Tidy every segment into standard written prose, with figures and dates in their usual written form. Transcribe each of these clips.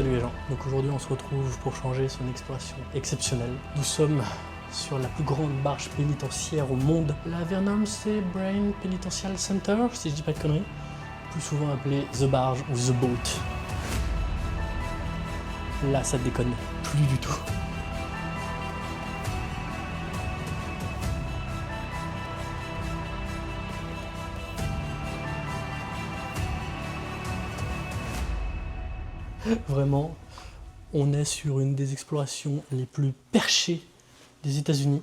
Salut les gens, donc aujourd'hui on se retrouve pour changer sur une exploration exceptionnelle. Nous sommes sur la plus grande barge pénitentiaire au monde, la Vernon-C Brain Penitential Center, si je dis pas de conneries, plus souvent appelée The Barge ou The Boat. Là ça déconne plus du tout. Vraiment, on est sur une des explorations les plus perchées des États-Unis.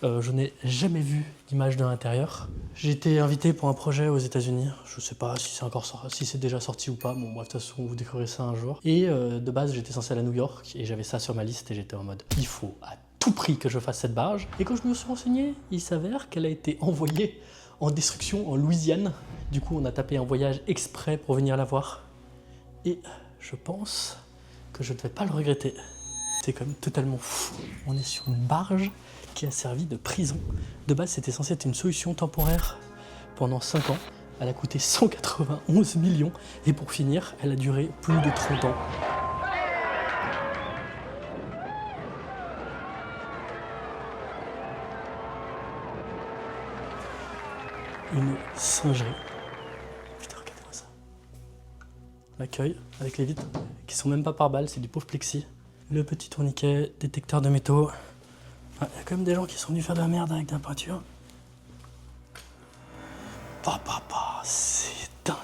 Je n'ai jamais vu d'image de l'intérieur. J'ai été invité pour un projet aux États-Unis. Je ne sais pas si c'est déjà sorti ou pas. Bon, bref, de toute façon, vous découvrirez ça un jour. Et de base, j'étais censé aller à New York et j'avais ça sur ma liste et j'étais en mode il faut à tout prix que je fasse cette barge. Et quand je me suis renseigné, il s'avère qu'elle a été envoyée en destruction en Louisiane. Du coup, on a tapé un voyage exprès pour venir la voir. Et je pense que je ne vais pas le regretter. C'est quand même totalement fou. On est sur une barge qui a servi de prison. De base, c'était censé être une solution temporaire pendant 5 ans. Elle a coûté 191 millions. Et pour finir, elle a duré plus de 30 ans. Une singerie. Putain, regardez-moi ça. L'accueil avec les vitres qui sont même pas par balle, c'est du pauvre plexi. Le petit tourniquet, détecteur de métaux. Il y a quand même des gens qui sont venus faire de la merde avec de la peinture. C'est dingue.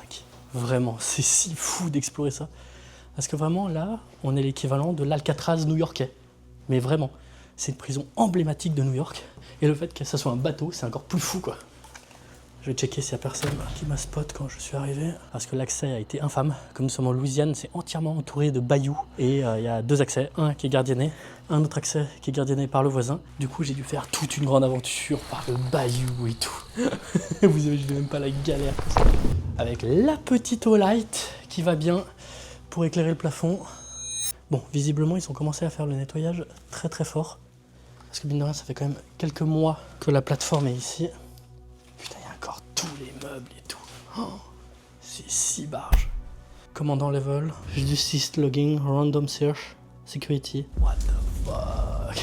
Vraiment, c'est si fou d'explorer ça. Parce que vraiment, là, on est l'équivalent de l'Alcatraz new-yorkais. Mais vraiment, c'est une prison emblématique de New York. Et le fait que ça soit un bateau, c'est encore plus fou, quoi. Je vais checker s'il n'y a personne qui m'a spot quand je suis arrivé. Parce que l'accès a été infâme. Comme nous sommes en Louisiane, c'est entièrement entouré de bayous. Et il y a 2 accès. Un qui est gardienné, un autre accès qui est gardienné par le voisin. Du coup, j'ai dû faire toute une grande aventure par le bayou et tout. Vous imaginez même pas la galère. Avec la petite eau light qui va bien pour éclairer le plafond. Bon, visiblement, ils ont commencé à faire le nettoyage très très fort. Parce que mine de rien, ça fait quand même quelques mois que la plateforme est ici. Tous les meubles et tout. Oh, c'est 6 barges. Commandant level. Justice logging. Random search. Security. What the fuck.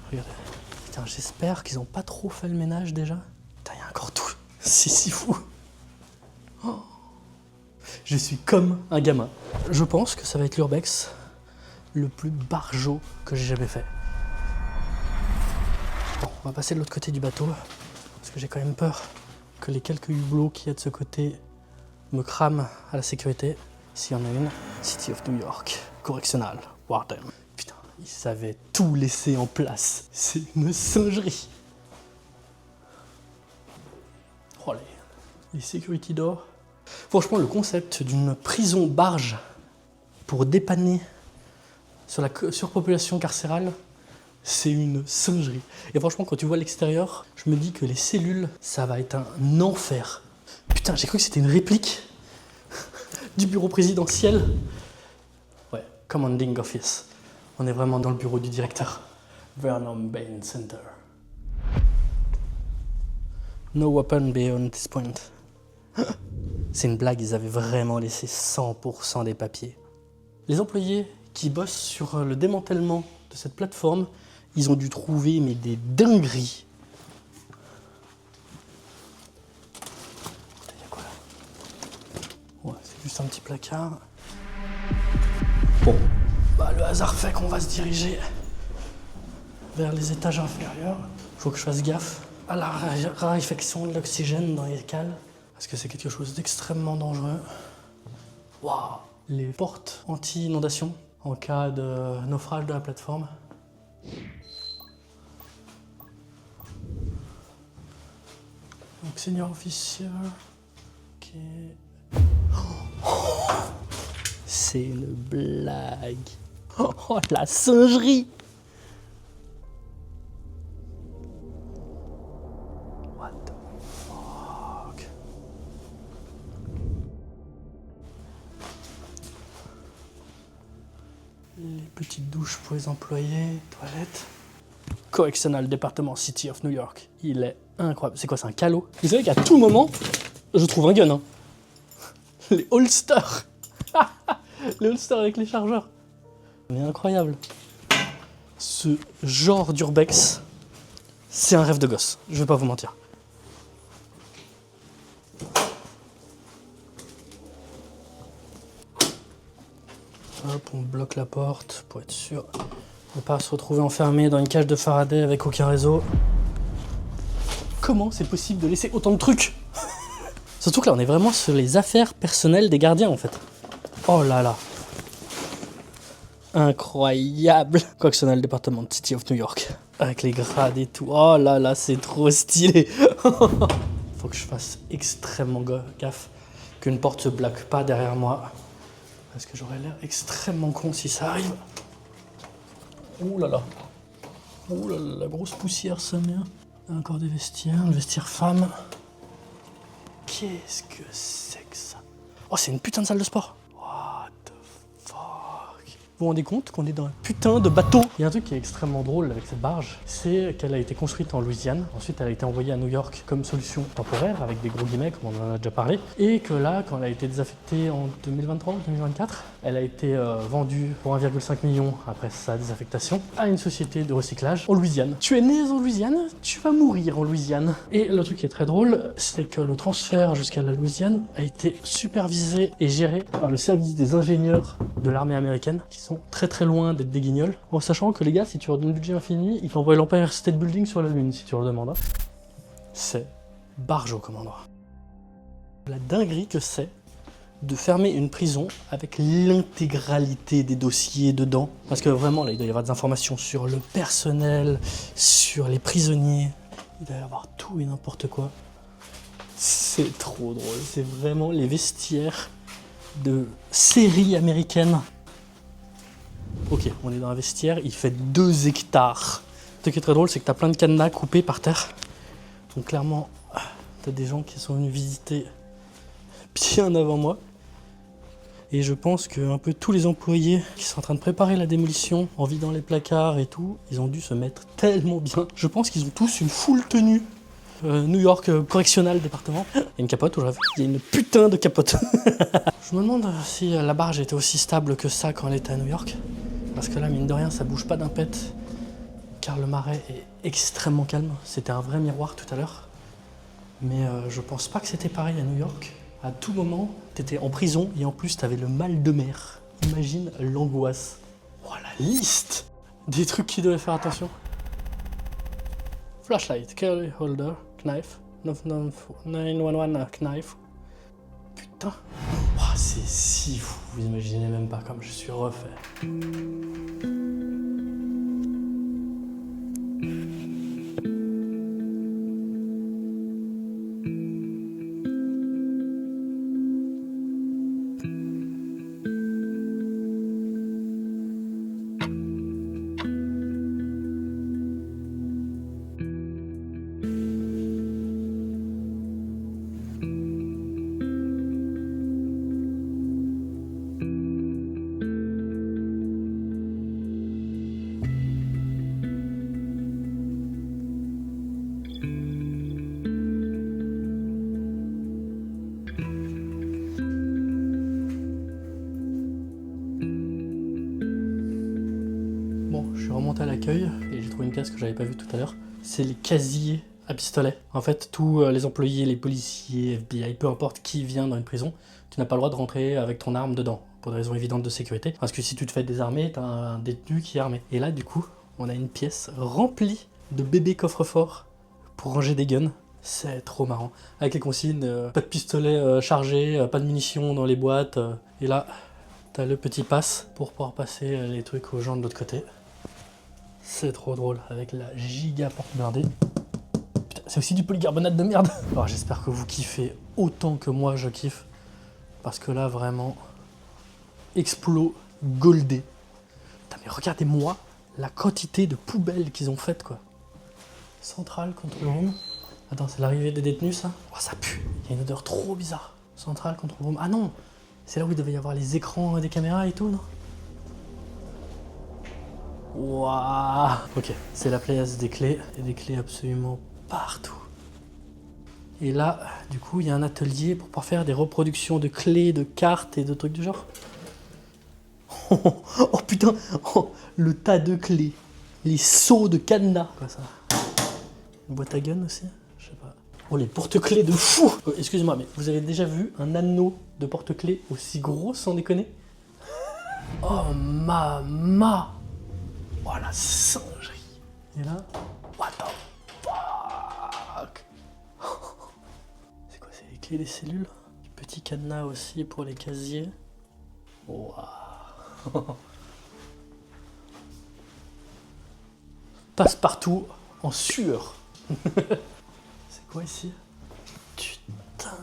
Regardez. Putain, j'espère qu'ils ont pas trop fait le ménage déjà. Putain, il y a encore tout. C'est si fou. Oh. Je suis comme un gamin. Je pense que ça va être l'urbex le plus barjot que j'ai jamais fait. Bon, on va passer de l'autre côté du bateau. Parce que j'ai quand même peur que les quelques hublots qu'il y a de ce côté me crament à la sécurité. S'il y en a une, City of New York, Correctional, Warden. Putain, ils savaient tout laisser en place. C'est une singerie. Oh, les security doors. Franchement, le concept d'une prison barge pour dépanner sur la surpopulation carcérale, c'est une singerie. Et franchement, quand tu vois l'extérieur, je me dis que les cellules, ça va être un enfer. Putain, j'ai cru que c'était une réplique du bureau présidentiel. Ouais, commanding office. On est vraiment dans le bureau du directeur. Vernon Bain Center. No weapon beyond this point. C'est une blague, ils avaient vraiment laissé 100% des papiers. Les employés qui bossent sur le démantèlement de cette plateforme, ils ont dû trouver mais des dingueries. Il y a quoi là? Ouais, c'est juste un petit placard. Bon, bah le hasard fait qu'on va se diriger vers les étages inférieurs. Il faut que je fasse gaffe à la raréfaction de l'oxygène dans les cales. Parce que c'est quelque chose d'extrêmement dangereux. Waouh! Les portes anti-inondation en cas de naufrage de la plateforme. Donc, senior officier. Ok. Oh, c'est une blague. Oh, la singerie! What the fuck? Les petites douches pour les employés, toilettes. Correctional département City of New York. Il est incroyable. C'est quoi, c'est un calot? Vous savez qu'à tout moment, je trouve un gun. Hein. Les holsters. Les holsters avec les chargeurs. Mais incroyable. Ce genre d'urbex, c'est un rêve de gosse, je vais pas vous mentir. Hop, on bloque la porte pour être sûr de ne pas se retrouver enfermé dans une cage de Faraday avec aucun réseau. Comment c'est possible de laisser autant de trucs? Surtout que là, on est vraiment sur les affaires personnelles des gardiens, en fait. Oh là là. Incroyable. Quoique ce soit le département de City of New York. Avec les grades et tout. Oh là là, c'est trop stylé. Faut que je fasse extrêmement gaffe qu'une porte se bloque pas derrière moi. Parce que j'aurais l'air extrêmement con si ça arrive. Ouh là là. Ouh là là, la grosse poussière, ça vient. Encore des vestiaires, le vestiaire femme. Qu'est-ce que c'est que ça? Oh, c'est une putain de salle de sport. What the fuck? Vous vous rendez compte qu'on est dans un putain de bateau? Il y a un truc qui est extrêmement drôle avec cette barge, c'est qu'elle a été construite en Louisiane. Ensuite, elle a été envoyée à New York comme solution temporaire, avec des gros guillemets, comme on en a déjà parlé. Et que là, quand elle a été désaffectée en 2023 ou 2024, elle a été vendue pour 1,5 million après sa désaffectation à une société de recyclage en Louisiane. Tu es né en Louisiane, tu vas mourir en Louisiane. Et le truc qui est très drôle, c'est que le transfert jusqu'à la Louisiane a été supervisé et géré par le service des ingénieurs de l'armée américaine, qui sont très très loin d'être des guignols. En sachant que les gars, si tu leur donnes un budget infini, ils t'envoient l'Empire State Building sur la Lune, si tu leur demandes. C'est barjo comme endroit. La dinguerie que c'est de fermer une prison avec l'intégralité des dossiers dedans. Parce que vraiment, là, il doit y avoir des informations sur le personnel, sur les prisonniers. Il doit y avoir tout et n'importe quoi. C'est trop drôle. C'est vraiment les vestiaires de séries américaines. Ok, on est dans un vestiaire, il fait 2 hectares. Ce qui est très drôle, c'est que t'as plein de cadenas coupés par terre. Donc clairement, t'as des gens qui sont venus visiter bien avant moi. Et je pense que un peu tous les employés qui sont en train de préparer la démolition, en vidant les placards et tout, ils ont dû se mettre tellement bien. Je pense qu'ils ont tous une full tenue. New York Correctional département. Il y a une capote, il y a une putain de capote. Je me demande si la barge était aussi stable que ça quand elle était à New York. Parce que là, mine de rien, ça bouge pas d'un pet. Car le marais est extrêmement calme. C'était un vrai miroir tout à l'heure. Mais je pense pas que c'était pareil à New York. À tout moment, t'étais en prison et en plus t'avais le mal de mer. Imagine l'angoisse. Oh la liste des trucs qui devaient faire attention. Flashlight, carry holder, knife, 911 knife. Putain, oh, c'est si fou, vous imaginez même pas comme je suis refait. À l'accueil et j'ai trouvé une pièce que j'avais pas vue tout à l'heure. C'est les casiers à pistolet. En fait, tous les employés, les policiers, FBI, peu importe qui vient dans une prison, tu n'as pas le droit de rentrer avec ton arme dedans, pour des raisons évidentes de sécurité. Parce que si tu te fais désarmer, t'as un détenu qui est armé. Et là, du coup, on a une pièce remplie de bébés coffres-forts pour ranger des guns. C'est trop marrant. Avec les consignes, pas de pistolet chargé, pas de munitions dans les boîtes. Et là, t'as le petit pass pour pouvoir passer les trucs aux gens de l'autre côté. C'est trop drôle, avec la giga porte blindée. Putain, c'est aussi du polycarbonate de merde. Alors j'espère que vous kiffez autant que moi je kiffe. Parce que là, vraiment, explos goldé. Putain, mais regardez-moi la quantité de poubelles qu'ils ont faites, quoi. Central control room. Attends, c'est l'arrivée des détenus, ça? Oh, ça pue. Il y a une odeur trop bizarre. Central control room. Ah non, c'est là où il devait y avoir les écrans des caméras et tout, non? Waouh. Ok, c'est la place des clés. Il y a des clés absolument partout. Et là, du coup, il y a un atelier pour pouvoir faire des reproductions de clés, de cartes et de trucs du genre. Oh putain, oh, le tas de clés, les seaux de cadenas. Quoi ça? Une boîte à gun aussi? Je sais pas. Oh les porte-clés de fou. Excusez-moi, mais vous avez déjà vu un anneau de porte-clés aussi gros sans déconner? Oh mama. Oh la singerie. Et là, what the fuck? C'est quoi, c'est les clés des cellules? Petit cadenas aussi pour les casiers. Waouh. Passe partout en sueur. C'est quoi ici? Putain.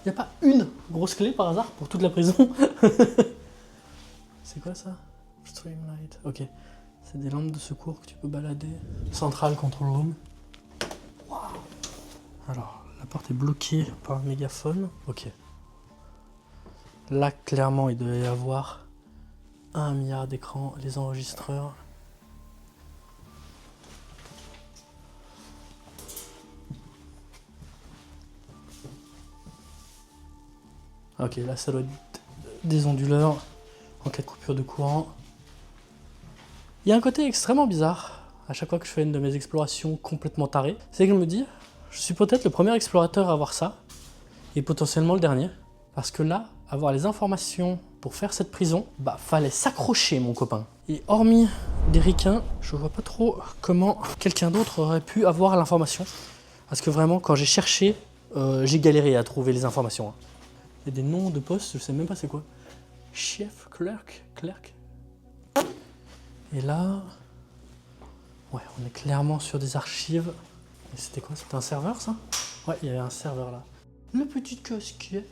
Y a pas une grosse clé par hasard pour toute la prison? C'est quoi ça? Streamlight. Ok. C'est des lampes de secours que tu peux balader. Central Control Room. Waouh. Alors, la porte est bloquée par un mégaphone. Ok. Là, clairement, il devait y avoir 1 milliard d'écrans, les enregistreurs. Ok, là, ça doit être des onduleurs en cas de coupure de courant. Il y a un côté extrêmement bizarre à chaque fois que je fais une de mes explorations complètement tarées. C'est que je me dis, je suis peut-être le premier explorateur à avoir ça, et potentiellement le dernier. Parce que là, avoir les informations pour faire cette prison, bah fallait s'accrocher mon copain. Et hormis des ricains, je vois pas trop comment quelqu'un d'autre aurait pu avoir l'information. Parce que vraiment, quand j'ai cherché, j'ai galéré à trouver les informations. Il y a des noms de postes, je sais même pas c'est quoi. Chef, clerc. Et là, ouais, on est clairement sur des archives. Et c'était quoi? C'était un serveur ça? Ouais, il y avait un serveur là. Le petit casquet.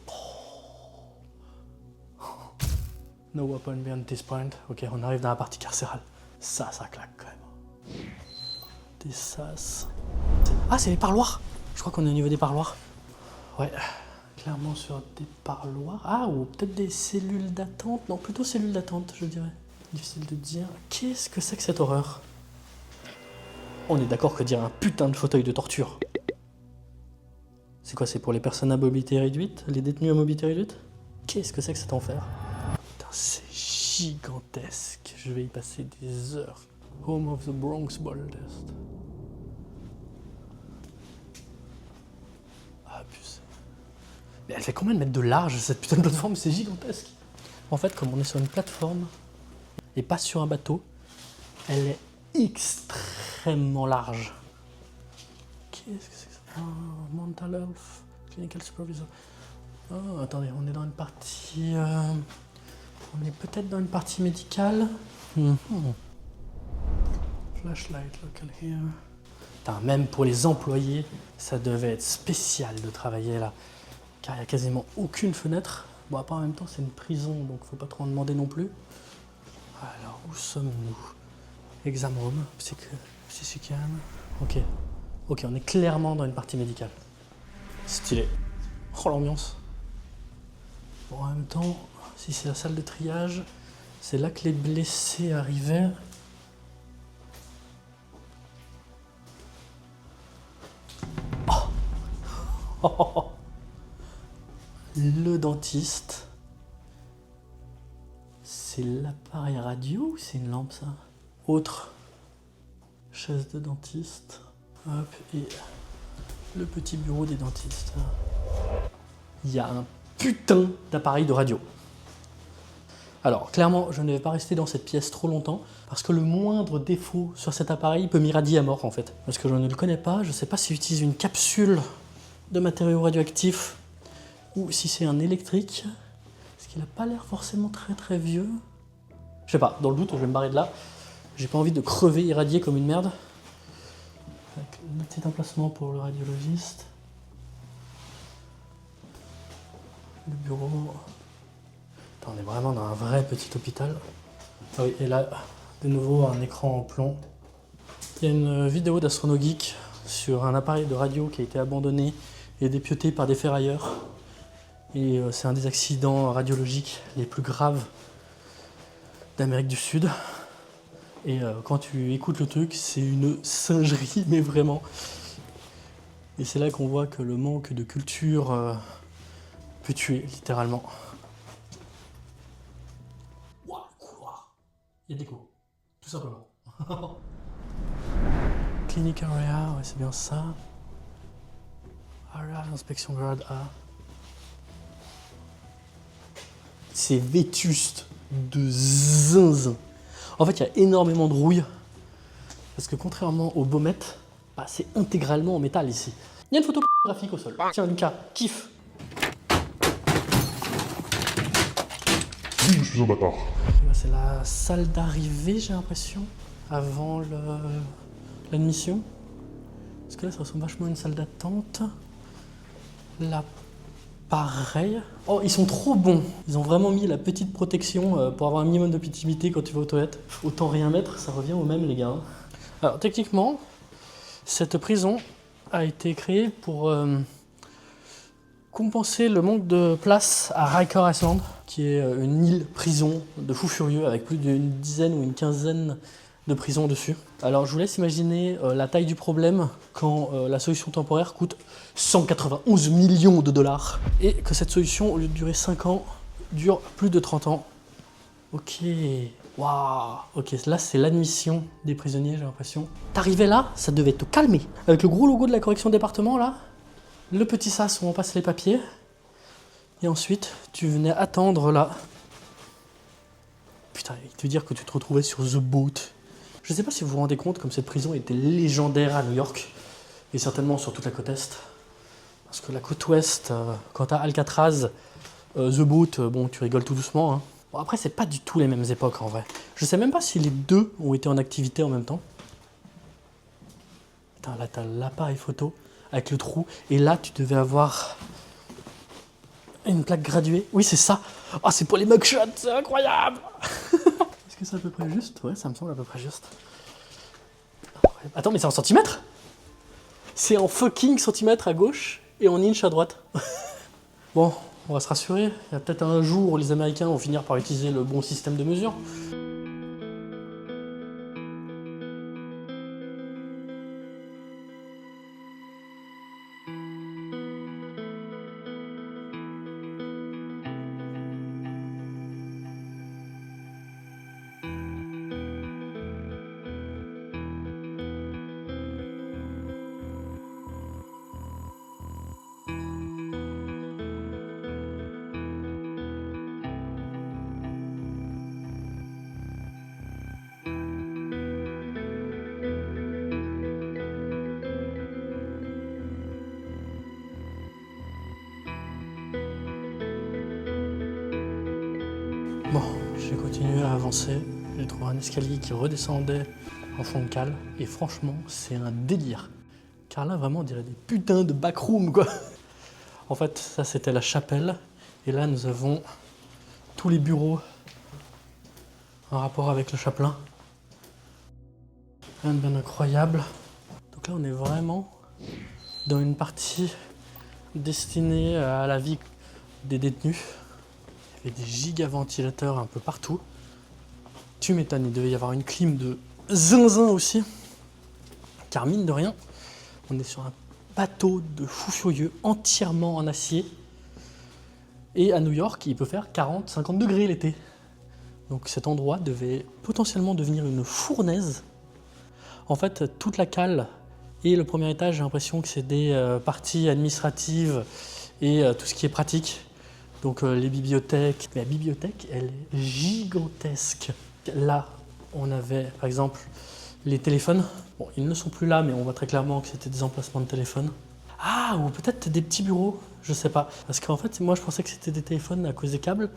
No weapon beyond this point. Ok, on arrive dans la partie carcérale. Ça claque quand même. Des sas. Ah, c'est les parloirs. Je crois qu'on est au niveau des parloirs. Ouais, clairement sur des parloirs. Ah, ou peut-être des cellules d'attente. Non, plutôt cellules d'attente, je dirais. Difficile de dire. Qu'est-ce que c'est que cette horreur? On est d'accord que dire un putain de fauteuil de torture. C'est quoi? C'est pour les personnes à mobilité réduite? Les détenus à mobilité réduite? Qu'est-ce que c'est que cet enfer? Putain, c'est gigantesque. Je vais y passer des heures. Home of the Bronx Boldest. Ah, putain. Mais elle fait combien de mètres de large cette putain de plateforme? C'est gigantesque. En fait, comme on est sur une plateforme et pas sur un bateau, elle est extrêmement large. Qu'est-ce que c'est que ça? Oh, mental health, clinical supervisor. Oh, attendez, on est dans une partie... on est peut-être dans une partie médicale. Flashlight, local here. Putain, même pour les employés, ça devait être spécial de travailler là. Car il n'y a quasiment aucune fenêtre. Bon, après, en même temps, c'est une prison, donc faut pas trop en demander non plus. Alors, où sommes-nous? Exam room, psychical. Ok, on est clairement dans une partie médicale. Stylé. Oh, l'ambiance. Bon, en même temps, si c'est la salle de triage, c'est là que les blessés arrivaient. Oh. Le dentiste. C'est l'appareil radio ou c'est une lampe ça? Autre chaise de dentiste. Hop, et le petit bureau des dentistes. Il y a un putain d'appareil de radio. Alors, clairement, je ne vais pas rester dans cette pièce trop longtemps, parce que le moindre défaut sur cet appareil peut m'irradier à mort, en fait. Parce que je ne le connais pas, je ne sais pas s'il utilise une capsule de matériaux radioactifs, ou si c'est un électrique, parce qu'il n'a pas l'air forcément très très vieux. Je sais pas, dans le doute, je vais me barrer de là. J'ai pas envie de crever irradié comme une merde. Avec le petit emplacement pour le radiologiste. Le bureau. Attends, on est vraiment dans un vrai petit hôpital. Ah oui, et là, de nouveau, un écran en plomb. Il y a une vidéo d'AstronoGeek sur un appareil de radio qui a été abandonné et dépioté par des ferrailleurs. Et c'est un des accidents radiologiques les plus graves d'Amérique du Sud. Et quand tu écoutes le truc, c'est une singerie, mais vraiment. Et c'est là qu'on voit que le manque de culture peut tuer, littéralement. Waouh, couloir. Il y a de l'écho, tout simplement. Clinic area, ouais c'est bien ça. Area inspection grade A. C'est vétuste de zinzin. En fait, il y a énormément de rouille. Parce que contrairement au Baumet, bah, c'est intégralement en métal ici. Il y a une photo graphique au sol. Tiens, Lucas, kiffe. Oui, je suis un bâtard. C'est la salle d'arrivée, j'ai l'impression, avant l'admission. Parce que là, ça ressemble vachement à une salle d'attente. Là, pareil. Oh, ils sont trop bons. Ils ont vraiment mis la petite protection pour avoir un minimum d'optimité quand tu vas aux toilettes. Autant rien mettre, ça revient au même, les gars. Alors, techniquement, cette prison a été créée pour compenser le manque de place à Riker Island, qui est une île prison de fous furieux avec plus d'une dizaine ou une quinzaine de prisons dessus. Alors je vous laisse imaginer la taille du problème quand la solution temporaire coûte 191 millions de dollars et que cette solution, au lieu de durer 5 ans, dure plus de 30 ans. Ok, waouh, ok, là c'est l'admission des prisonniers, j'ai l'impression. T'arrivais là, ça devait te calmer. Avec le gros logo de la correction département là, le petit sas où on passe les papiers, et ensuite tu venais attendre là. Putain, il te dire que tu te retrouvais sur The Boat. Je sais pas si vous vous rendez compte comme cette prison était légendaire à New York, et certainement sur toute la côte Est. Parce que la côte Ouest, quand t'as Alcatraz, The Boat, bon tu rigoles tout doucement. Hein. Bon, après c'est pas du tout les mêmes époques en vrai. Je sais même pas si les deux ont été en activité en même temps. Putain, là t'as l'appareil photo avec le trou, et là tu devais avoir une plaque graduée. Oui c'est ça. Oh c'est pour les mugshots, c'est incroyable. Est-ce que c'est à peu près juste? Ouais, ça me semble à peu près juste. Attends, mais c'est en centimètres? C'est en fucking centimètres à gauche et en inch à droite. Bon, on va se rassurer. Il y a peut-être un jour où les Américains vont finir par utiliser le bon système de mesure. Bon, j'ai continué à avancer. J'ai trouvé un escalier qui redescendait en fond de cale. Et franchement, c'est un délire. Car là, vraiment, on dirait des putains de backrooms, quoi. En fait, ça, c'était la chapelle. Et là, nous avons tous les bureaux en rapport avec le chapelain. Rien de bien incroyable. Donc là, on est vraiment dans une partie destinée à la vie des détenus. Il y avait des giga-ventilateurs un peu partout. Tu m'étonnes, il devait y avoir une clim de zinzin aussi. Car mine de rien, on est sur un bateau de fou furieux entièrement en acier. Et à New York, il peut faire 40-50 degrés l'été. Donc cet endroit devait potentiellement devenir une fournaise. En fait, toute la cale et le premier étage, j'ai l'impression que c'est des parties administratives et tout ce qui est pratique. Donc les bibliothèques. Mais la bibliothèque, elle est gigantesque. Là, on avait par exemple les téléphones. Bon, ils ne sont plus là, mais on voit très clairement que c'était des emplacements de téléphones. Ah, ou peut-être des petits bureaux, je sais pas. Parce qu'en fait, moi je pensais que c'était des téléphones à cause des câbles.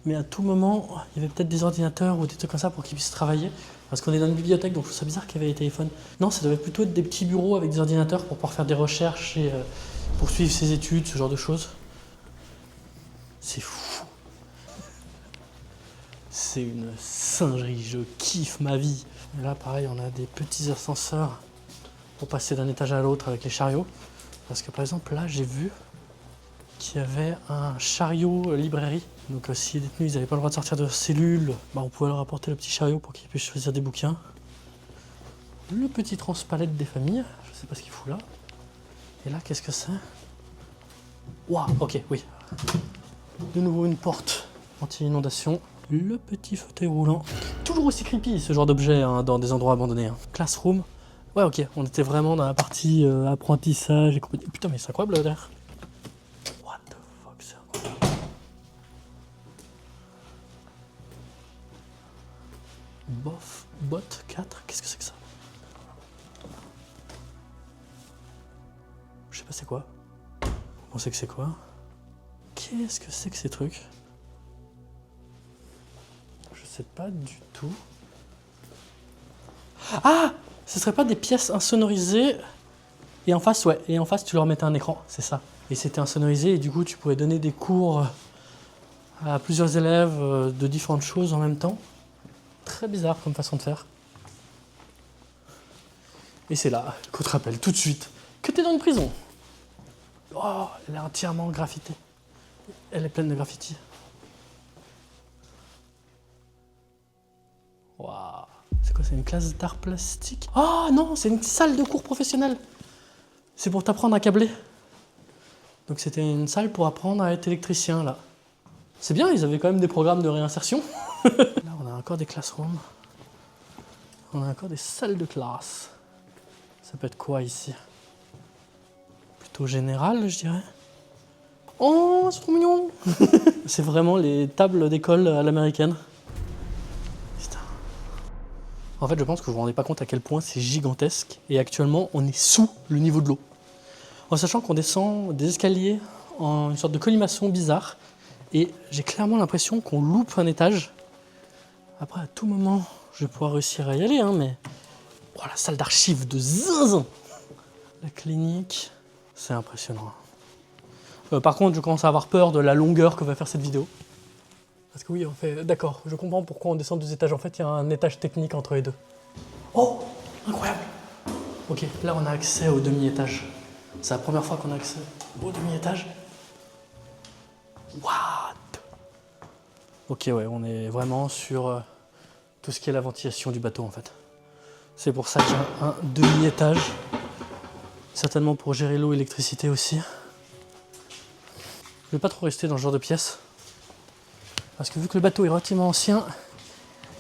Mais à tout moment, il y avait peut-être des ordinateurs ou des trucs comme ça pour qu'ils puissent travailler. Parce qu'on est dans une bibliothèque, donc je trouve ça bizarre qu'il y avait des téléphones. Non, ça devait plutôt être des petits bureaux avec des ordinateurs pour pouvoir faire des recherches et poursuivre ses études, ce genre de choses. C'est fou. C'est une singerie, je kiffe ma vie. Et là, pareil, on a des petits ascenseurs pour passer d'un étage à l'autre avec les chariots. Parce que par exemple, là, j'ai vu qu'il y avait un chariot librairie. Donc si les détenus n'avaient pas le droit de sortir de leur cellule, bah, on pouvait leur apporter le petit chariot pour qu'ils puissent choisir des bouquins. Le petit transpalette des familles, je sais pas ce qu'il fout là. Et là, qu'est-ce que c'est? Waouh, ok, oui. De nouveau une porte anti-inondation. Le petit fauteuil roulant qui toujours aussi creepy ce genre d'objet hein, dans des endroits abandonnés. Hein. Classroom. Ouais, ok, on était vraiment dans la partie apprentissage et compagnie. Putain, mais c'est incroyable là derrière. What the fuck, c'est incroyable. Bof, bot 4, qu'est-ce que c'est que ça? Je sais pas c'est quoi. Vous pensez que c'est quoi? Qu'est-ce que c'est que ces trucs? Je sais pas du tout. Ah! Ce serait pas des pièces insonorisées? Et en face, ouais. Et en face, tu leur mettais un écran, c'est ça. Et c'était insonorisé et du coup, tu pouvais donner des cours à plusieurs élèves de différentes choses en même temps. Très bizarre comme façon de faire. Et c'est là qu'on te rappelle tout de suite que t'es dans une prison. Oh, elle est entièrement graffitée. Elle est pleine de graffiti. Waouh. C'est quoi, c'est une classe d'art plastique? Oh non, c'est une salle de cours professionnelle. C'est pour t'apprendre à câbler. Donc c'était une salle pour apprendre à être électricien, là. C'est bien, ils avaient quand même des programmes de réinsertion. Là, on a encore des classrooms. On a encore des salles de classe. Ça peut être quoi ici? Plutôt général, je dirais. Oh, c'est trop mignon. C'est vraiment les tables d'école à l'américaine. Putain. En fait, je pense que vous vous rendez pas compte à quel point c'est gigantesque. Et actuellement, on est sous le niveau de l'eau. En sachant qu'on descend des escaliers en une sorte de colimaçon bizarre. Et j'ai clairement l'impression qu'on loupe un étage. Après, à tout moment, je vais pouvoir réussir à y aller, hein, mais... Oh, la salle d'archives de zinzin. La clinique, c'est impressionnant. Par contre, je commence à avoir peur de la longueur que va faire cette vidéo. Parce que oui, on fait... D'accord, je comprends pourquoi on descend 2 étages. En fait, il y a un étage technique entre les deux. Oh, incroyable. Ok, là, on a accès au demi-étage. C'est la première fois qu'on a accès au demi-étage. What? Ok, ouais, on est vraiment sur tout ce qui est la ventilation du bateau, en fait. C'est pour ça qu'il y a un demi-étage. Certainement pour gérer l'eau et l'électricité aussi. Je vais pas trop rester dans ce genre de pièce. Parce que vu que le bateau est relativement ancien,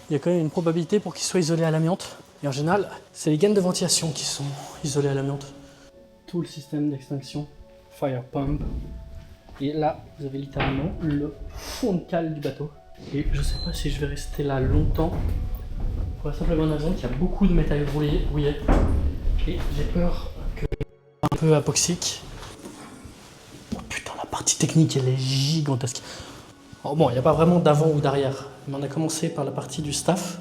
il y a quand même une probabilité pour qu'il soit isolé à l'amiante. Et en général, c'est les gaines de ventilation qui sont isolées à l'amiante. Tout le système d'extinction, fire pump. Et là, vous avez littéralement le fond de cale du bateau. Et je sais pas si je vais rester là longtemps. Pour la simple bonne raison qu'il y a beaucoup de métal rouillé. Et j'ai peur que un peu apoxique. Oh putain, la partie technique, elle est gigantesque. Oh, bon, il n'y a pas vraiment d'avant ou d'arrière. Mais on a commencé par la partie du staff.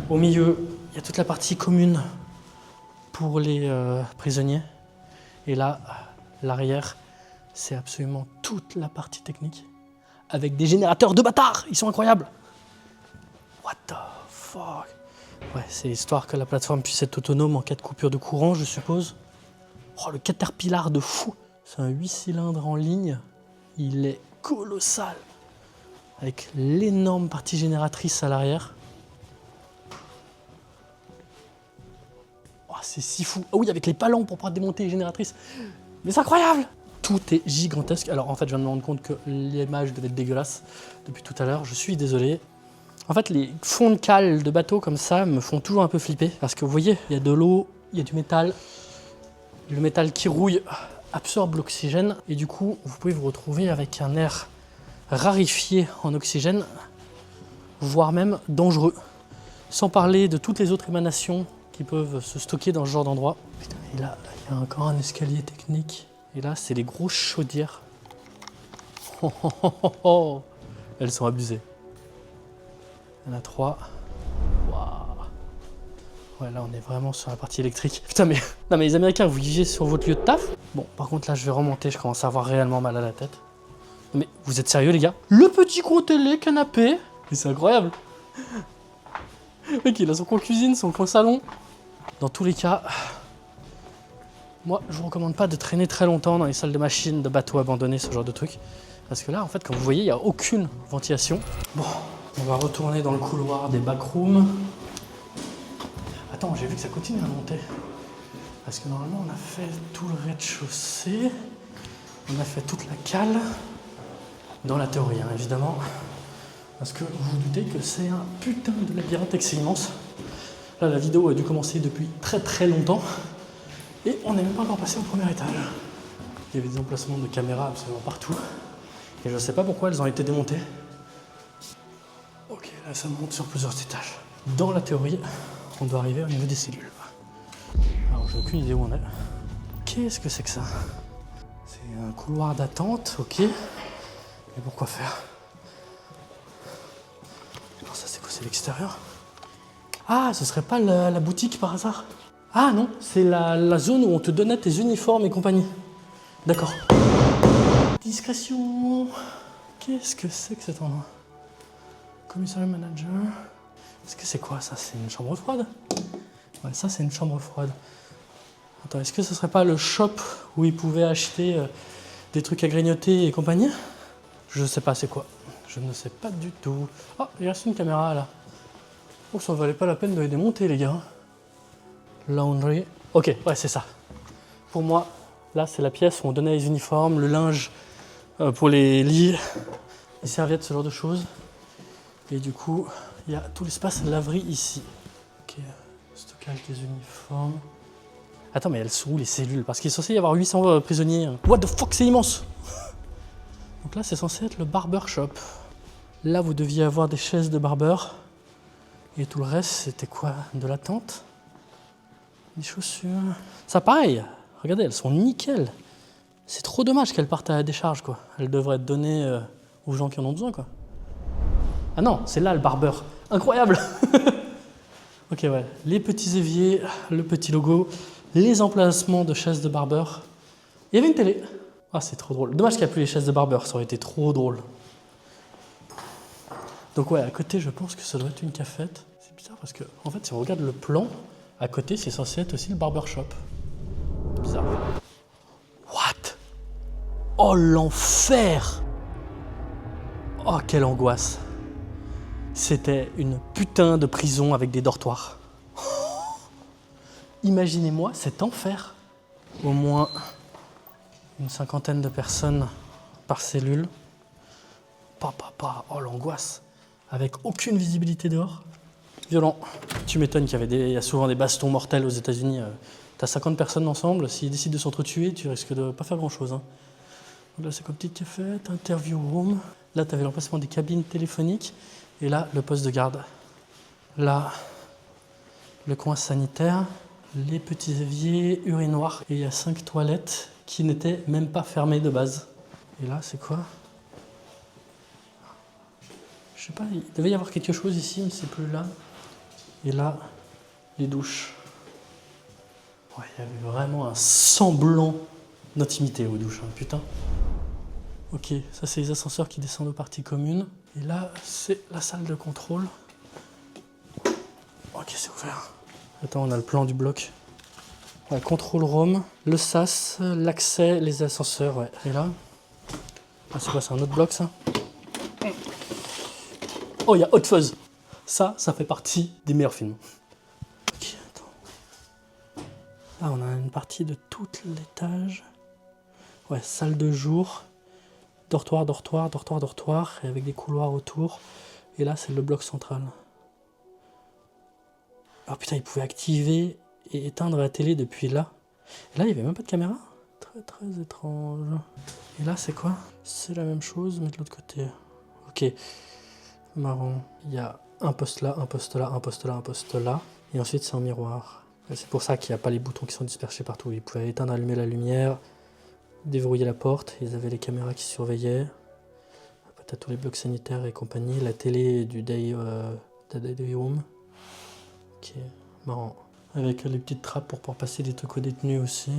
Au milieu, il y a toute la partie commune pour les prisonniers. Et là, l'arrière, c'est absolument toute la partie technique. Avec des générateurs de bâtards. Ils sont incroyables. What the fuck? Ouais, c'est histoire que la plateforme puisse être autonome en cas de coupure de courant, je suppose. Oh, le Caterpillar de fou. C'est un 8 cylindres en ligne. Il est colossal. Avec l'énorme partie génératrice à l'arrière. Oh, c'est si fou. Ah oui, avec les palans pour pouvoir démonter les génératrices. Mais c'est incroyable! Tout est gigantesque. Alors en fait, je viens de me rendre compte que l'image devait être dégueulasse depuis tout à l'heure. Je suis désolé. En fait, les fonds de cale de bateau comme ça me font toujours un peu flipper. Parce que vous voyez, il y a de l'eau, il y a du métal. Le métal qui rouille absorbe l'oxygène. Et du coup, vous pouvez vous retrouver avec un air rarifié en oxygène, voire même dangereux. Sans parler de toutes les autres émanations qui peuvent se stocker dans ce genre d'endroit. Putain, et là, il y a encore un escalier technique. Et là, c'est les grosses chaudières. Oh, oh, oh, oh, oh. Elles sont abusées. Il y en a 3. Waouh. Ouais, là, on est vraiment sur la partie électrique. Putain, mais... Non, mais les Américains, vous vivez sur votre lieu de taf? Bon, par contre, là, je vais remonter. Je commence à avoir réellement mal à la tête. Mais vous êtes sérieux, les gars? Le petit gros télé, canapé. Mais c'est incroyable. Le mec, il a son coin cuisine, son coin salon. Dans tous les cas... Moi, je vous recommande pas de traîner très longtemps dans les salles de machines, de bateaux abandonnés, ce genre de trucs. Parce que là, en fait, comme vous voyez, il n'y a aucune ventilation. Bon, on va retourner dans le couloir des backrooms. Attends, j'ai vu que ça continue à monter. Parce que normalement, on a fait tout le rez-de-chaussée. On a fait toute la cale. Dans la théorie, hein, évidemment. Parce que vous vous doutez que c'est un putain de labyrinthe immense. Là, la vidéo a dû commencer depuis très longtemps. Et on n'est même pas encore passé au premier étage. Il y avait des emplacements de caméras absolument partout. Et je ne sais pas pourquoi elles ont été démontées. Ok, là ça monte sur plusieurs étages. Dans la théorie, on doit arriver au niveau des cellules. Alors j'ai aucune idée où on est. Qu'est-ce que c'est que ça? C'est un couloir d'attente, ok. Mais pourquoi faire? Alors ça c'est quoi? C'est l'extérieur? Ah, ce serait pas la boutique par hasard? Ah non, c'est la zone où on te donnait tes uniformes et compagnie. D'accord. Discrétion. Qu'est-ce que c'est que cet endroit? Commissariat manager. Est-ce que c'est quoi ça? C'est une chambre froide? Ouais, ça c'est une chambre froide. Attends, est-ce que ce serait pas le shop où ils pouvaient acheter des trucs à grignoter et compagnie? Je sais pas c'est quoi. Je ne sais pas du tout. Oh, il reste une caméra là. Oh, ça valait pas la peine de les démonter les gars. Laundry. Ok, ouais c'est ça. Pour moi, là c'est la pièce où on donnait les uniformes, le linge pour les lits, les serviettes, ce genre de choses. Et du coup, il y a tout l'espace laverie ici. Ok, stockage des uniformes. Attends, mais elles sont où les cellules? Parce qu'il est censé y avoir 800 prisonniers. What the fuck, c'est immense! Donc là, c'est censé être le barber shop. Là, vous deviez avoir des chaises de barbeur. Et tout le reste, c'était quoi? De la tente? Des chaussures. Ça, pareil. Regardez, elles sont nickel. C'est trop dommage qu'elles partent à la décharge, quoi. Elles devraient être données aux gens qui en ont besoin, quoi. Ah non, c'est là le barbeur. Incroyable! Ok, ouais. Les petits éviers, le petit logo, les emplacements de chaises de barbeur. Il y avait une télé. Ah, c'est trop drôle. Dommage qu'il n'y a plus les chaises de barbeur, ça aurait été trop drôle. Donc ouais, à côté, je pense que ça doit être une cafette. C'est bizarre parce que, en fait, si on regarde le plan, à côté, c'est censé être aussi le barber shop. Bizarre. What? Oh, l'enfer! Oh, quelle angoisse! C'était une putain de prison avec des dortoirs. Imaginez-moi cet enfer. Au moins une 50aine de personnes par cellule. Oh l'angoisse. Avec aucune visibilité dehors. Violent. Tu m'étonnes qu'il y a souvent des bastons mortels aux États-Unis. T'as 50 personnes ensemble, s'ils décident de s'entretuer, tu risques de pas faire grand-chose. Hein. Là, c'est comme petite cafette, interview room. Là, tu avais l'emplacement des cabines téléphoniques. Et là, le poste de garde. Là, le coin sanitaire. Les petits éviers, urinoir. Et il y a 5 toilettes qui n'étaient même pas fermées de base. Et là, c'est quoi? Je sais pas, il devait y avoir quelque chose ici, mais c'est plus là. Et là, les douches. Ouais, il y avait vraiment un semblant d'intimité aux douches, hein, putain. Ok, ça c'est les ascenseurs qui descendent aux parties communes. Et là, c'est la salle de contrôle. Ok, c'est ouvert. Attends, on a le plan du bloc. Ouais, contrôle room, le sas, l'accès, les ascenseurs, ouais. Et là, ah, c'est quoi, c'est un autre bloc ça? Oh, il y a Hot Fuzz. Ça fait partie des meilleurs films. Ok, attends. Là, on a une partie de tout l'étage. Ouais, salle de jour. Dortoir, et avec des couloirs autour. Et là, c'est le bloc central. Ah putain, il pouvait activer et éteindre la télé depuis là. Et là, il n'y avait même pas de caméra. Très étrange. Et là, c'est quoi? C'est la même chose, mais de l'autre côté. Ok. Marrant. Il y a un poste là, un poste là, un poste là, un poste là. Et ensuite, c'est un miroir. Et c'est pour ça qu'il n'y a pas les boutons qui sont dispersés partout. Ils pouvaient éteindre, allumer la lumière, déverrouiller la porte. Ils avaient les caméras qui surveillaient. Peut-être tous les blocs sanitaires et compagnie. La télé du day room. Ok, marrant. Avec les petites trappes pour pouvoir passer des trucs aux détenus aussi.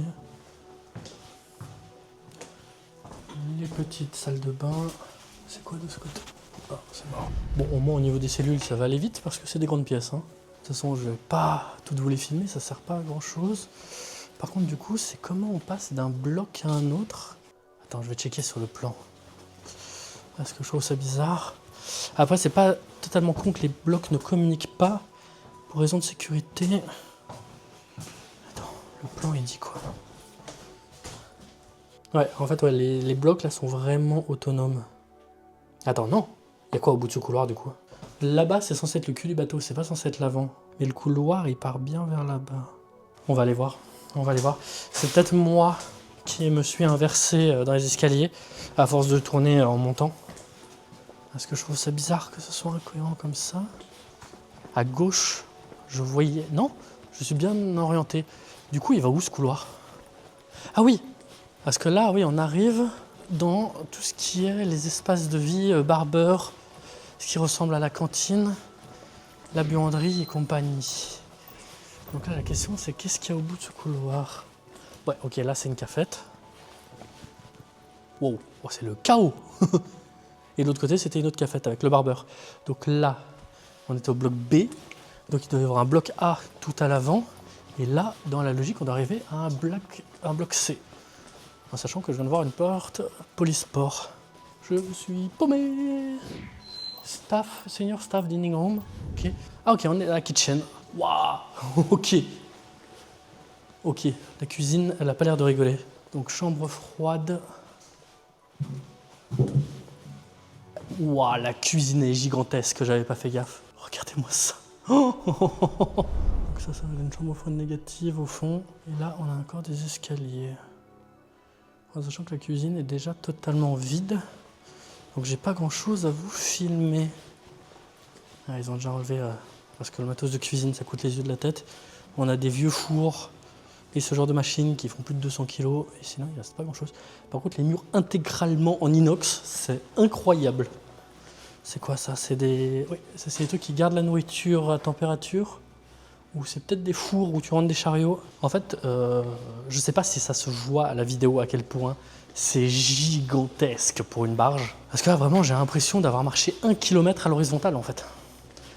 Les petites salles de bain. C'est quoi de ce côté? Ah, c'est marrant. Bon, au moins au niveau des cellules, ça va aller vite parce que c'est des grandes pièces. Hein. De toute façon, je vais pas toutes vous les filmer, ça sert pas à grand chose. Par contre, du coup, c'est comment on passe d'un bloc à un autre. Attends, je vais checker sur le plan. Parce que je trouve ça bizarre. Après, c'est pas totalement con que les blocs ne communiquent pas pour raison de sécurité. Attends, le plan il dit quoi? Ouais, en fait, ouais, les blocs là sont vraiment autonomes. Attends, non, Il y a quoi au bout de ce couloir du coup? Là-bas, c'est censé être le cul du bateau, c'est pas censé être l'avant. Mais le couloir, il part bien vers là-bas. On va aller voir. On va aller voir. C'est peut-être moi qui me suis inversé dans les escaliers à force de tourner en montant. Parce que je trouve ça bizarre que ce soit incohérent comme ça. À gauche, je voyais... Non, je suis bien orienté. Du coup, il va où ce couloir? Ah oui, parce que là, oui, on arrive dans tout ce qui est les espaces de vie, barbeur, ce qui ressemble à la cantine, la buanderie et compagnie. Donc là, la question, c'est qu'est-ce qu'il y a au bout de ce couloir? Ouais, ok, là, c'est une cafette. Wow, oh, c'est le chaos. Et de l'autre côté, c'était une autre cafette avec le barbeur. Donc là, on était au bloc B. Donc il doit y avoir un bloc A tout à l'avant. Et là, dans la logique, on doit arriver à un bloc C. En sachant que je viens de voir une porte Polysport. Je suis paumé. Staff, senior staff dining room. Ok. Ah ok, on est à la kitchen. Waouh. Ok. Ok, la cuisine, elle a pas l'air de rigoler. Donc chambre froide. Waouh, la cuisine est gigantesque, j'avais pas fait gaffe. Regardez-moi ça. Oh, oh, oh, oh, oh. Donc ça va être une chambre froide négative au fond. Et là, on a encore des escaliers. En sachant que la cuisine est déjà totalement vide. Donc j'ai pas grand chose à vous filmer. Ah, ils ont déjà enlevé, parce que le matos de cuisine, ça coûte les yeux de la tête. On a des vieux fours et ce genre de machines qui font plus de 200 kg. Et sinon, il reste pas grand chose. Par contre, les murs intégralement en inox, c'est incroyable. C'est quoi ça? C'est des... Oui, ça, c'est des trucs qui gardent la nourriture à température. Ou c'est peut-être des fours où tu rentres des chariots. En fait, je sais pas si ça se voit à la vidéo à quel point c'est gigantesque pour une barge. Parce que là, vraiment, j'ai l'impression d'avoir marché 1 km à l'horizontale, en fait.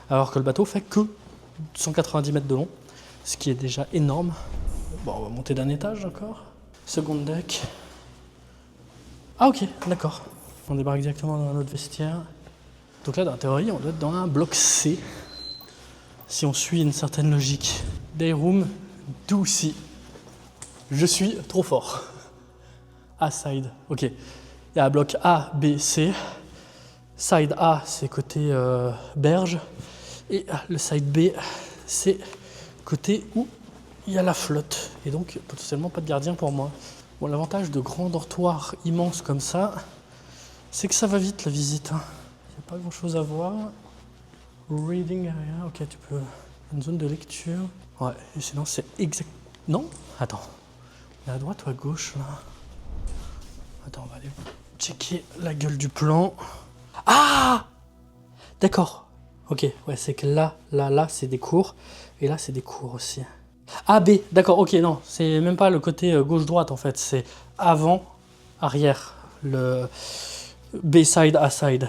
Alors que le bateau fait que 190 mètres de long, ce qui est déjà énorme. Bon, on va monter d'un étage encore. Second deck. Ah ok, d'accord. On débarque directement dans notre vestiaire. Donc là, dans la théorie, on doit être dans un bloc C. Si on suit une certaine logique. Dayroom, Doucy. Je suis trop fort. A-side, ok. Il y a un bloc A, B, C. Side A, c'est côté berge. Et le side B, c'est côté où il y a la flotte. Et donc, potentiellement, pas de gardien pour moi. Bon, l'avantage de grands dortoirs immenses comme ça, c'est que ça va vite la visite. Il n'y a pas grand chose à voir. Reading area, ok, tu peux. Une zone de lecture. Ouais, et sinon, c'est exact. Non? Attends. On est à droite ou à gauche là? Attends, on va aller checker la gueule du plan. Ah! D'accord. Ok, ouais, c'est que là, c'est des cours. Et là, c'est des cours aussi. Ah, B, d'accord, ok, non. C'est même pas le côté gauche-droite en fait. C'est avant, arrière. Le B-side, A-side.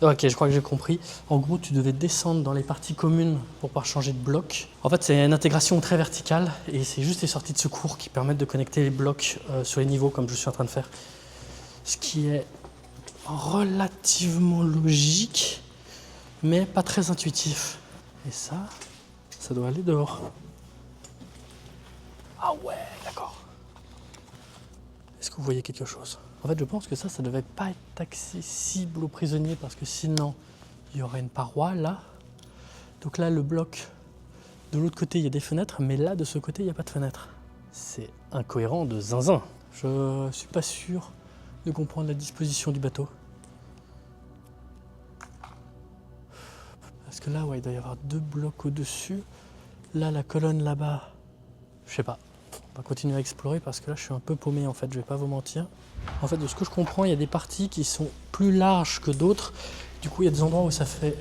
Ok, je crois que j'ai compris. En gros, tu devais descendre dans les parties communes pour pouvoir changer de bloc. En fait, c'est une intégration très verticale et c'est juste les sorties de secours qui permettent de connecter les blocs sur les niveaux comme je suis en train de faire. Ce qui est relativement logique, mais pas très intuitif. Et ça doit aller dehors. Ah ouais, d'accord. Est-ce que vous voyez quelque chose? En fait, je pense que ça devait pas être accessible aux prisonniers parce que sinon, il y aurait une paroi là. Donc là, le bloc, de l'autre côté, il y a des fenêtres, mais là, de ce côté, il n'y a pas de fenêtre. C'est incohérent de zinzin. Je suis pas sûr de comprendre la disposition du bateau. Parce que là, ouais, il doit y avoir 2 blocs au-dessus. Là, la colonne là-bas, je sais pas. On va continuer à explorer parce que là, je suis un peu paumé en fait, je vais pas vous mentir. En fait, de ce que je comprends, il y a des parties qui sont plus larges que d'autres. Du coup, il y a des endroits où ça fait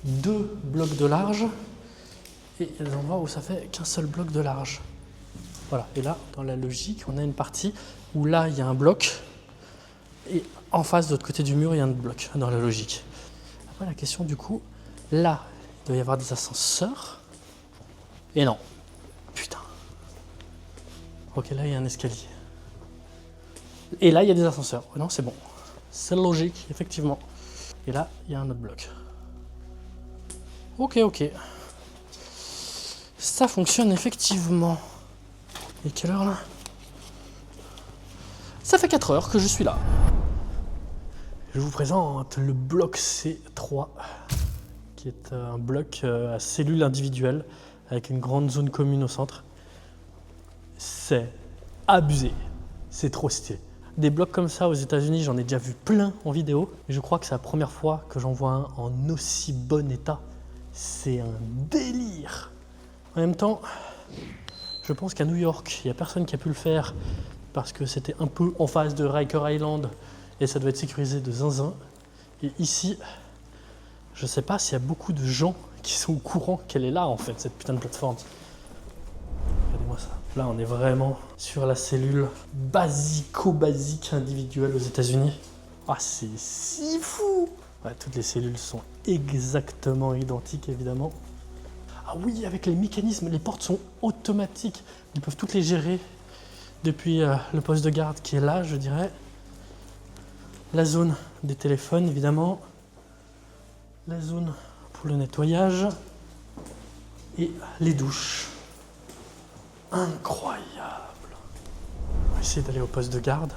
2 blocs de large et il y a des endroits où ça fait qu'un seul bloc de large. Voilà, et là, dans la logique, on a une partie où là, il y a un bloc et en face, de l'autre côté du mur, il y a un autre bloc, dans la logique. Après, la question du coup, là, il doit y avoir des ascenseurs. Et non. Putain. Ok, là, il y a un escalier. Et là, il y a des ascenseurs. Non, c'est bon. C'est logique, effectivement. Et là, il y a un autre bloc. Ok, ok. Ça fonctionne effectivement. Et quelle heure là? Ça fait 4 heures que je suis là. Je vous présente le bloc C3, qui est un bloc à cellules individuelles avec une grande zone commune au centre. C'est abusé, c'est trop stylé. Des blocs comme ça aux États-Unis, j'en ai déjà vu plein en vidéo. Et je crois que c'est la première fois que j'en vois un en aussi bon état. C'est un délire. En même temps, je pense qu'à New York, il n'y a personne qui a pu le faire parce que c'était un peu en face de Riker Island et ça doit être sécurisé de zinzin. Et ici, je ne sais pas s'il y a beaucoup de gens qui sont au courant qu'elle est là en fait, cette putain de plateforme. Regardez-moi ça. Là, on est vraiment sur la cellule basico-basique individuelle aux États-Unis. Ah, c'est si fou! Ouais, toutes les cellules sont exactement identiques, évidemment. Ah oui, avec les mécanismes, les portes sont automatiques. Ils peuvent toutes les gérer depuis le poste de garde qui est là, je dirais. La zone des téléphones, évidemment. La zone pour le nettoyage. Et les douches. Incroyable. On va essayer d'aller au poste de garde.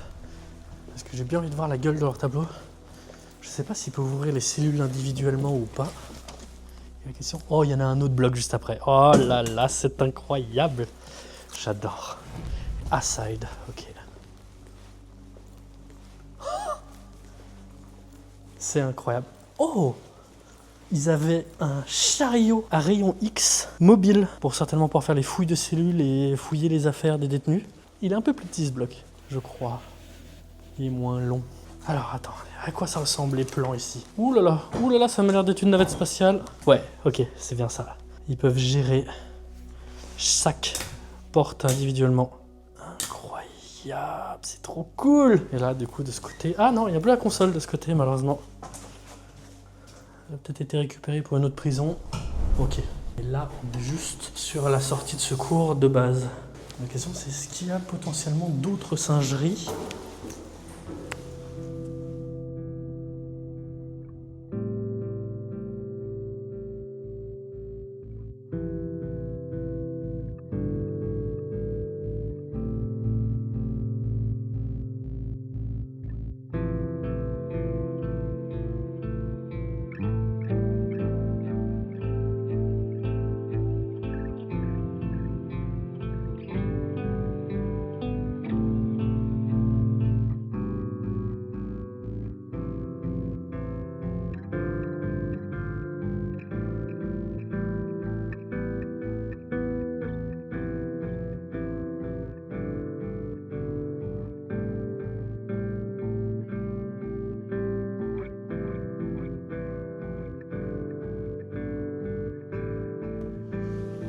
Parce que j'ai bien envie de voir la gueule de leur tableau. Je sais pas s'ils peuvent ouvrir les cellules individuellement ou pas. La question. Oh, il y en a un autre bloc juste après. Oh là là, c'est incroyable. J'adore. Aside, ok. C'est incroyable. Oh! Ils avaient un chariot à rayon X mobile pour certainement pouvoir faire les fouilles de cellules et fouiller les affaires des détenus. Il est un peu plus petit ce bloc, je crois. Il est moins long. Alors attends, à quoi ça ressemble les plans ici? Ouh là là, ça m'a l'air d'être une navette spatiale. Ouais, ok, c'est bien ça. Ils peuvent gérer chaque porte individuellement. Incroyable, c'est trop cool. Et là, du coup, de ce côté... Ah non, il n'y a plus la console de ce côté, malheureusement. Elle a peut-être été récupérée pour une autre prison. Ok. Et là, on est juste sur la sortie de secours de base. La question, c'est est-ce qu'il y a potentiellement d'autres singeries?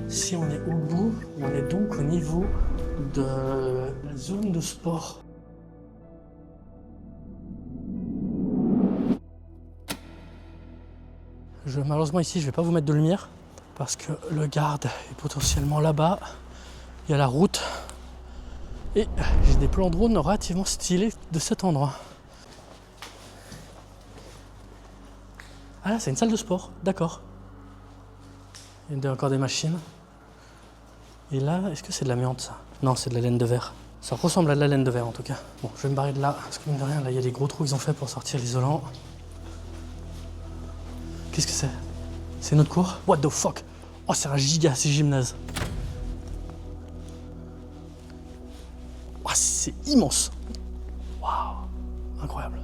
Si on est au bout, on est donc au niveau de la zone de sport. Malheureusement ici, je vais pas vous mettre de lumière parce que le garde est potentiellement là-bas. Il y a la route et j'ai des plans drone relativement stylés de cet endroit. Ah là, c'est une salle de sport, d'accord. Il y a encore des machines. Et là, est-ce que c'est de l'amiante ça? Non, c'est de la laine de verre. Ça ressemble à de la laine de verre en tout cas. Bon, je vais me barrer de là, parce que mine de rien, là, il y a des gros trous qu'ils ont fait pour sortir l'isolant. Qu'est-ce que c'est? C'est notre cours? What the fuck? Oh, c'est un giga, c'est gymnase. Oh, c'est immense. Waouh, incroyable.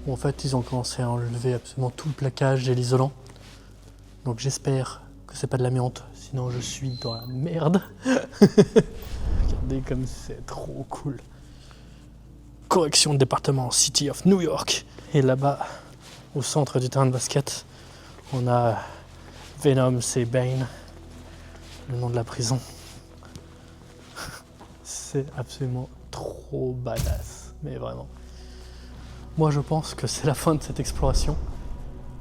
Bon, en fait, ils ont commencé à enlever absolument tout le plaquage et l'isolant. Donc j'espère que c'est pas de l'amiante, sinon je suis dans la merde. Regardez comme c'est trop cool. Correction de département, City of New York. Et là-bas, au centre du terrain de basket, on a Venom, c'est Bane, le nom de la prison. C'est absolument trop badass, mais vraiment. Moi je pense que c'est la fin de cette exploration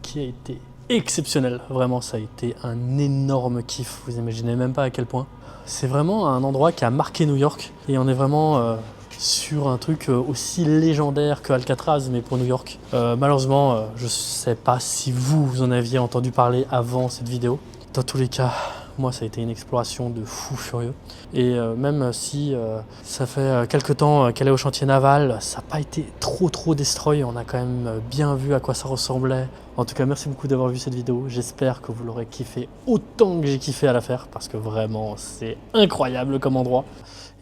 qui a été exceptionnelle. Vraiment, ça a été un énorme kiff, vous imaginez même pas à quel point. C'est vraiment un endroit qui a marqué New York et on est vraiment sur un truc aussi légendaire que Alcatraz, mais pour New York. Malheureusement, je sais pas si vous en aviez entendu parler avant cette vidéo. Dans tous les cas, pour moi ça a été une exploration de fou furieux. Et même si ça fait quelques temps qu'elle est au chantier naval, ça n'a pas été trop destroy, on a quand même bien vu à quoi ça ressemblait. En tout cas, merci beaucoup d'avoir vu cette vidéo, j'espère que vous l'aurez kiffé autant que j'ai kiffé à la faire, parce que vraiment c'est incroyable comme endroit.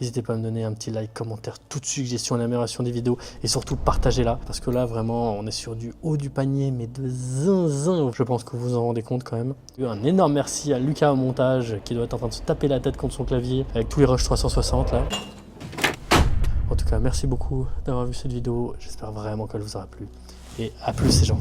N'hésitez pas à me donner un petit like, commentaire, toute suggestion à l'amélioration des vidéos et surtout partagez-la parce que là vraiment on est sur du haut du panier mais de zinzin. Je pense que vous vous en rendez compte quand même. Un énorme merci à Lucas au montage qui doit être en train de se taper la tête contre son clavier avec tous les rushs 360 là. En tout cas merci beaucoup d'avoir vu cette vidéo, j'espère vraiment qu'elle vous aura plu et à plus les gens.